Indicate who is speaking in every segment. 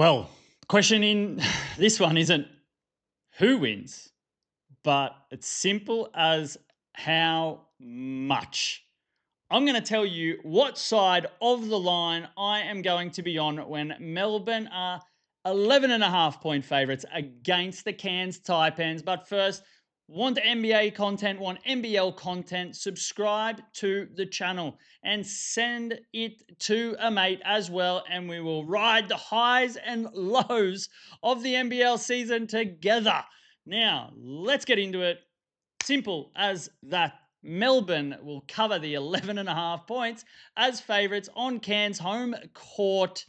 Speaker 1: Well, question in this one isn't who wins, but it's simple as how much. I'm going to tell you what side of the line I am going to be on when Melbourne are 11.5 point favourites against the Cairns Taipans. But first, want NBA content, want NBL content, subscribe to the channel and send it to a mate as well. And we will ride the highs and lows of the NBL season together. Now, let's get into it. Simple as that. Melbourne will cover the 11.5 points as favourites on Cairns' home court.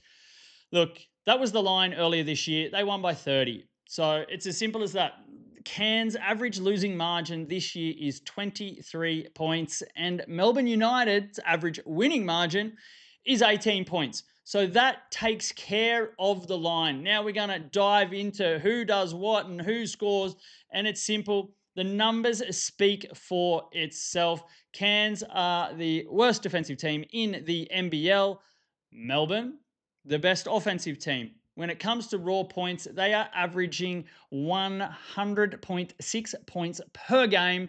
Speaker 1: Look, that was the line earlier this year. They won by 30. So it's as simple as that. Cairns' average losing margin this year is 23 points, and Melbourne United's average winning margin is 18 points. So that takes care of the line. Now we're going to dive into who does what and who scores, and it's simple. The numbers speak for itself. Cairns are the worst defensive team in the NBL. Melbourne, the best offensive team. When it comes to raw points, they are averaging 100.6 points per game.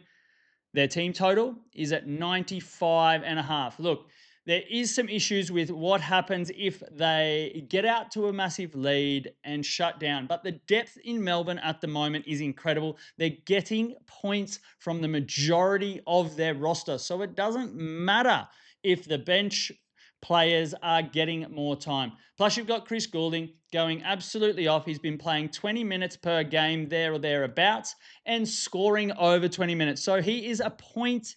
Speaker 1: Their team total is at 95.5. Look, there is some issues with what happens if they get out to a massive lead and shut down. But the depth in Melbourne at the moment is incredible. They're getting points from the majority of their roster. So it doesn't matter if the bench players are getting more time. Plus, you've got Chris Goulding going absolutely off. He's been playing 20 minutes per game there or thereabouts and scoring over 20 minutes. So he is a point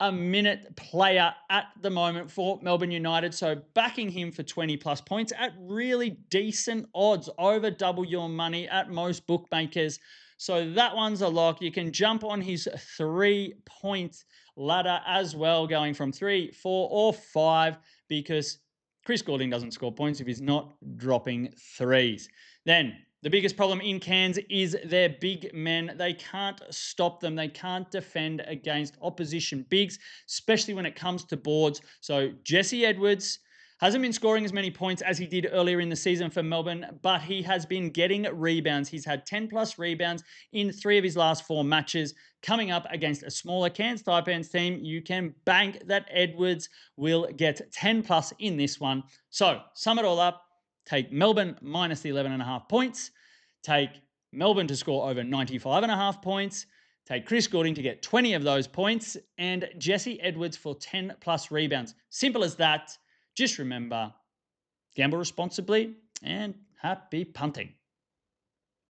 Speaker 1: a minute player at the moment for Melbourne United. So backing him for 20 plus points at really decent odds, over double your money at most bookmakers. So that one's a lock. You can jump on his 3-point ladder as well, going from 3, 4, or 5, because Chris Goulding doesn't score points if he's not dropping threes. Then the biggest problem in Cairns is their big men. They can't stop them. They can't defend against opposition bigs, especially when it comes to boards. So Jesse Edwards hasn't been scoring as many points as he did earlier in the season for Melbourne, but he has been getting rebounds. He's had 10 plus rebounds in 3 of his last 4 matches. Coming up against a smaller Cairns Taipans team, you can bank that Edwards will get 10 plus in this one. So sum it all up. Take Melbourne minus the 11.5 points. Take Melbourne to score over 95.5 points. Take Chris Goulding to get 20 of those points. And Jesse Edwards for 10 plus rebounds. Simple as that. Just remember, gamble responsibly and happy punting.